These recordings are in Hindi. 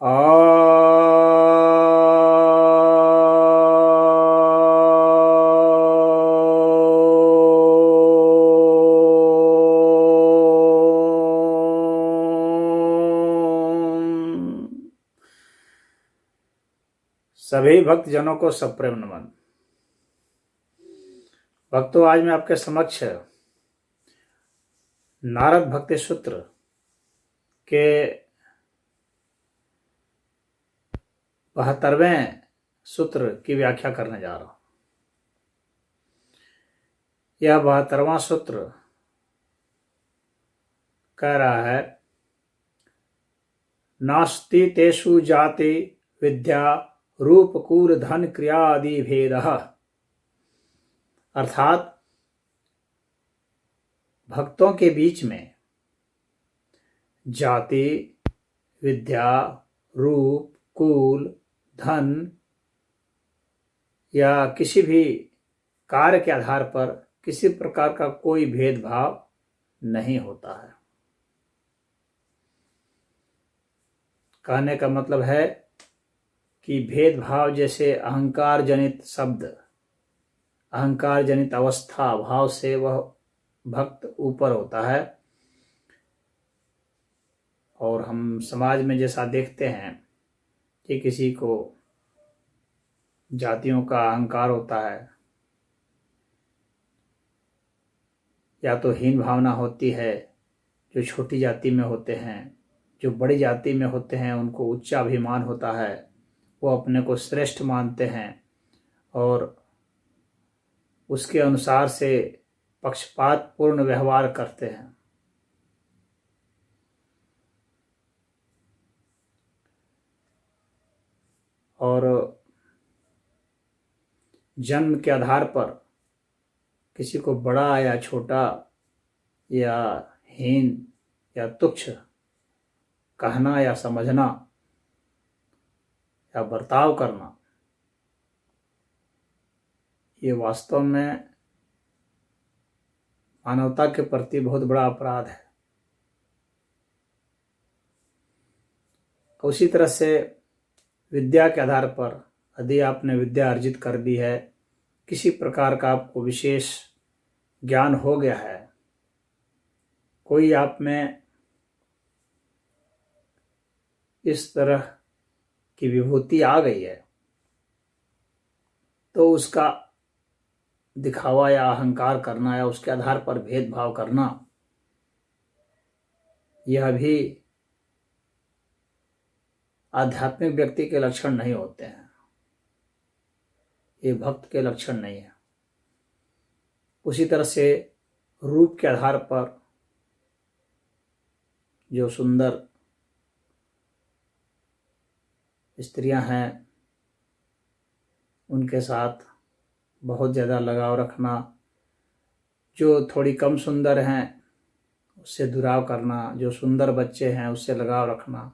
सभी भक्तजनों को सप्रेम नमन। भक्तों, आज मैं आपके समक्ष नारद भक्ति सूत्र के 72वें सूत्र की व्याख्या करने जा रहा हूं। यह 72वां सूत्र कह रहा है, नास्ति तेषु जाति विद्या रूप कूल धन क्रिया आदि भेदः। अर्थात भक्तों के बीच में जाति, विद्या, रूप, कुल, धन या किसी भी कार्य के आधार पर किसी प्रकार का कोई भेदभाव नहीं होता है। कहने का मतलब है कि भेदभाव जैसे अहंकार जनित शब्द, अहंकार जनित अवस्था भाव से वह भक्त ऊपर होता है। और हम समाज में जैसा देखते हैं कि किसी को जातियों का अहंकार होता है या तो हीन भावना होती है, जो छोटी जाति में होते हैं, जो बड़ी जाति में होते हैं उनको उच्च अभिमान होता है, वो अपने को श्रेष्ठ मानते हैं और उसके अनुसार से पक्षपात पूर्ण व्यवहार करते हैं। और जन्म के आधार पर किसी को बड़ा या छोटा या हीन या तुच्छ कहना या समझना या बर्ताव करना, ये वास्तव में मानवता के प्रति बहुत बड़ा अपराध है। उसी तरह से विद्या के आधार पर यदि आपने विद्या अर्जित कर दी है, किसी प्रकार का आपको विशेष ज्ञान हो गया है, कोई आप में इस तरह की विभूति आ गई है, तो उसका दिखावा या अहंकार करना या उसके आधार पर भेदभाव करना, यह भी आध्यात्मिक व्यक्ति के लक्षण नहीं होते हैं, ये भक्त के लक्षण नहीं है। उसी तरह से रूप के आधार पर जो सुंदर स्त्रियां हैं उनके साथ बहुत ज़्यादा लगाव रखना, जो थोड़ी कम सुंदर हैं उससे दुराव करना, जो सुंदर बच्चे हैं उससे लगाव रखना,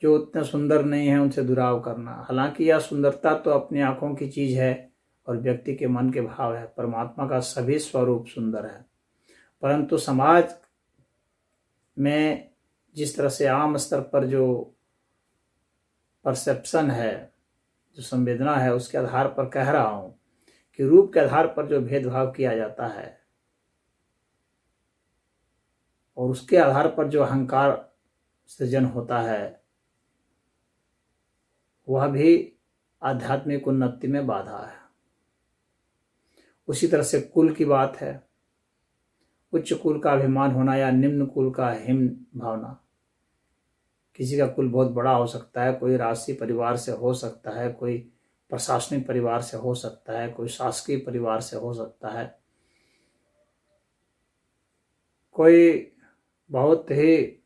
जो उतने सुंदर नहीं हैं उनसे दुराव करना। हालांकि यह सुंदरता तो अपनी आँखों की चीज़ है और व्यक्ति के मन के भाव है। परमात्मा का सभी स्वरूप सुंदर है, परंतु समाज में जिस तरह से आम स्तर पर जो परसेप्शन है, जो संवेदना है, उसके आधार पर कह रहा हूँ कि रूप के आधार पर जो भेदभाव किया जाता है और उसके आधार पर जो अहंकार सृजन होता है, वह भी आध्यात्मिक उन्नति में बाधा है। उसी तरह से कुल की बात है, उच्च कुल का अभिमान होना या निम्न कुल का हिम भावना। किसी का कुल बहुत बड़ा हो सकता है, कोई राजसी परिवार से हो सकता है, कोई प्रशासनिक परिवार से हो सकता है, कोई शासकीय परिवार से हो सकता है, कोई बहुत ही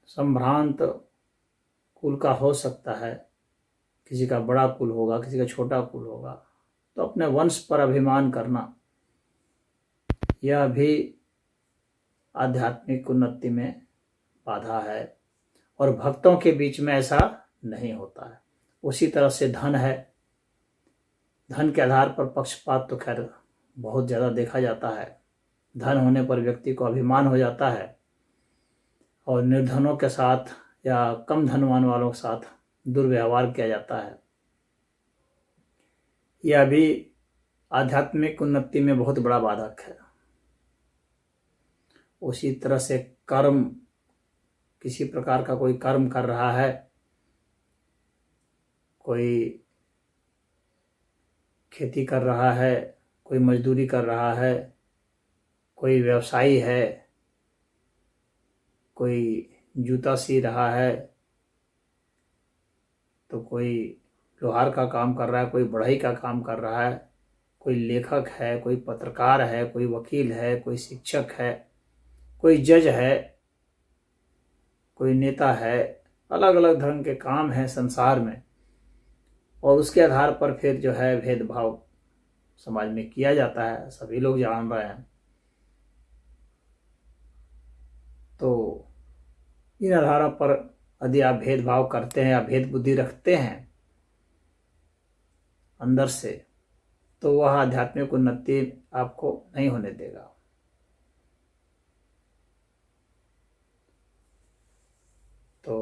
संभ्रांत कुल का हो सकता है, किसी का बड़ा कुल होगा, किसी का छोटा कुल होगा। तो अपने वंश पर अभिमान करना, यह भी आध्यात्मिक उन्नति में बाधा है और भक्तों के बीच में ऐसा नहीं होता है। उसी तरह से धन है, धन के आधार पर पक्षपात तो खैर बहुत ज़्यादा देखा जाता है। धन होने पर व्यक्ति को अभिमान हो जाता है और निर्धनों के साथ या कम धनवान वालों के साथ दुर्व्यवहार किया जाता है। यह भी आध्यात्मिक उन्नति में बहुत बड़ा बाधक है। उसी तरह से कर्म, किसी प्रकार का कोई कर्म कर रहा है, कोई खेती कर रहा है, कोई मजदूरी कर रहा है, कोई व्यवसायी है, कोई जूता सी रहा है, तो कोई लोहार का काम कर रहा है, कोई बढ़ई का काम कर रहा है, कोई लेखक है, कोई पत्रकार है, कोई वकील है, कोई शिक्षक है, कोई जज है, कोई नेता है। अलग अलग ढंग के काम हैं संसार में, और उसके आधार पर फिर जो है भेदभाव समाज में किया जाता है, सभी लोग जान रहे हैं। तो इन आधारों पर यदि आप भेदभाव करते हैं या भेद बुद्धि रखते हैं अंदर से, तो वह आध्यात्मिक उन्नति आपको नहीं होने देगा। तो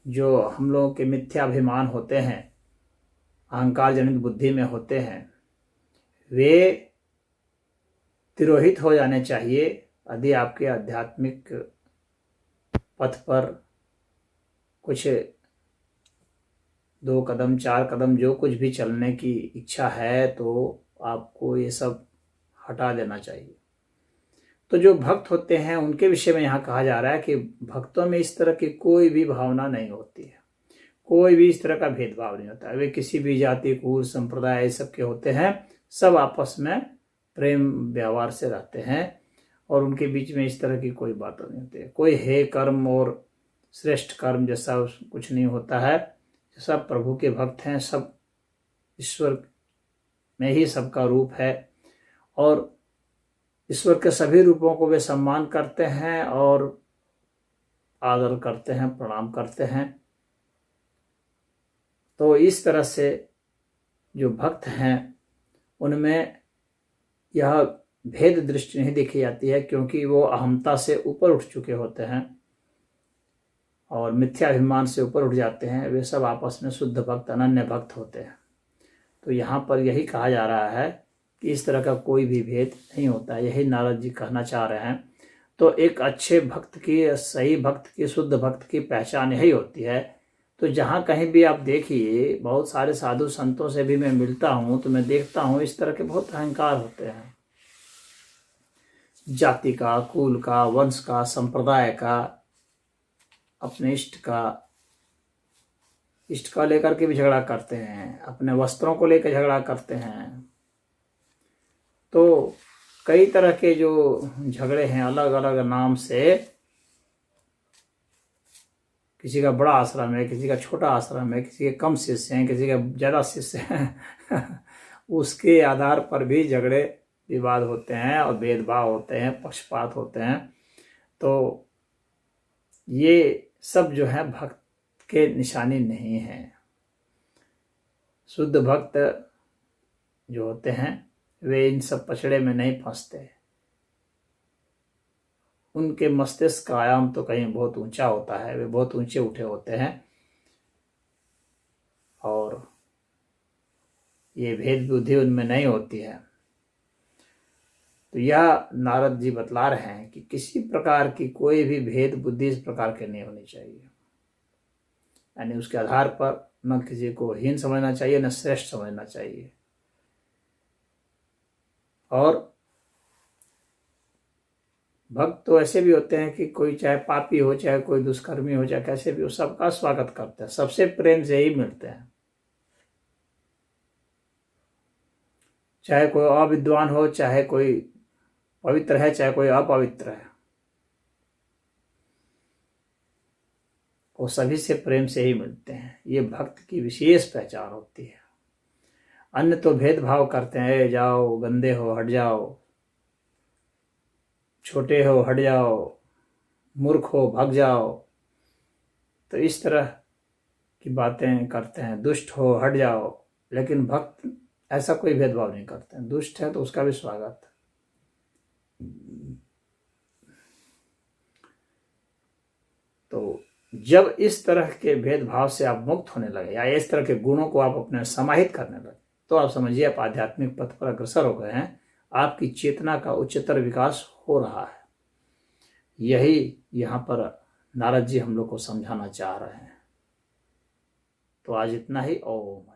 जो हम लोगों के मिथ्याभिमान होते हैं, अहंकार जनित बुद्धि में होते हैं, वे तिरोहित हो जाने चाहिए यदि आपके आध्यात्मिक पथ पर कुछ 2 कदम 4 कदम जो कुछ भी चलने की इच्छा है, तो आपको ये सब हटा देना चाहिए। तो जो भक्त होते हैं उनके विषय में यहाँ कहा जा रहा है कि भक्तों में इस तरह की कोई भी भावना नहीं होती है, कोई भी इस तरह का भेदभाव नहीं होता है। वे किसी भी जाति, कुल, संप्रदाय सब के होते हैं, सब आपस में प्रेम व्यवहार से रहते हैं, और उनके बीच में इस तरह की कोई बात नहीं होती है। कोई हे कर्म और श्रेष्ठ कर्म जैसा कुछ नहीं होता है। सब प्रभु के भक्त हैं, सब ईश्वर में ही सबका रूप है, और ईश्वर के सभी रूपों को वे सम्मान करते हैं और आदर करते हैं, प्रणाम करते हैं। तो इस तरह से जो भक्त हैं उनमें यह भेद दृष्टि नहीं देखी जाती है, क्योंकि वो अहमता से ऊपर उठ चुके होते हैं और मिथ्याभिमान से ऊपर उठ जाते हैं। वे सब आपस में शुद्ध भक्त, अनन्य भक्त होते हैं। तो यहाँ पर यही कहा जा रहा है कि इस तरह का कोई भी भेद नहीं होता है, यही नारद जी कहना चाह रहे हैं। तो एक अच्छे भक्त की, सही भक्त की, शुद्ध भक्त की पहचान यही होती है। तो जहाँ कहीं भी आप देखिए, बहुत सारे साधु संतों से भी मैं मिलता हूँ तो मैं देखता हूँ इस तरह के बहुत अहंकार होते हैं, जाति का, कुल का, वंश का, संप्रदाय का, अपने इष्ट का लेकर के भी झगड़ा करते हैं, अपने वस्त्रों को लेकर झगड़ा करते हैं। तो कई तरह के जो झगड़े हैं अलग अलग नाम से, किसी का बड़ा आश्रम है, किसी का छोटा आश्रम है, किसी के कम शिष्य हैं, किसी के ज़्यादा शिष्य हैं उसके आधार पर भी झगड़े विवाद होते हैं और भेदभाव होते हैं, पक्षपात होते हैं। तो ये सब जो है भक्त के निशानी नहीं है। शुद्ध भक्त जो होते हैं वे इन सब पछड़े में नहीं फंसते। उनके मस्तिष्क का आयाम तो कहीं बहुत ऊंचा होता है, वे बहुत ऊंचे उठे होते हैं, और ये भेद बुद्धि उनमें नहीं होती है। तो यह नारद जी बतला रहे हैं कि किसी प्रकार की कोई भी भेद बुद्धि इस प्रकार के नहीं होनी चाहिए। यानी उसके आधार पर न किसी को हीन समझना चाहिए, न श्रेष्ठ समझना चाहिए। और भक्त तो ऐसे भी होते हैं कि कोई चाहे पापी हो, चाहे कोई दुष्कर्मी हो, चाहे कैसे भी हो, सबका स्वागत करते हैं, सबसे प्रेम से ही मिलते हैं। चाहे कोई अविद्वान हो, चाहे कोई पवित्र है, चाहे कोई अपवित्र है, वो सभी से प्रेम से ही मिलते हैं। ये भक्त की विशेष पहचान होती है। अन्य तो भेदभाव करते हैं, जाओ, गंदे हो हट जाओ, छोटे हो हट जाओ, मूर्ख हो भाग जाओ, तो इस तरह की बातें करते हैं। दुष्ट हो हट जाओ, लेकिन भक्त ऐसा कोई भेदभाव नहीं करते हैं। दुष्ट है तो उसका भी स्वागत। तो जब इस तरह के भेदभाव से आप मुक्त होने लगे या इस तरह के गुणों को आप अपने समाहित करने लगे, तो आप समझिए आप आध्यात्मिक पथ पर अग्रसर हो गए हैं। आपकी चेतना का उच्चतर विकास हो रहा है। यही यहाँ पर नारद जी हम लोग को समझाना चाह रहे हैं। तो आज इतना ही। ओम।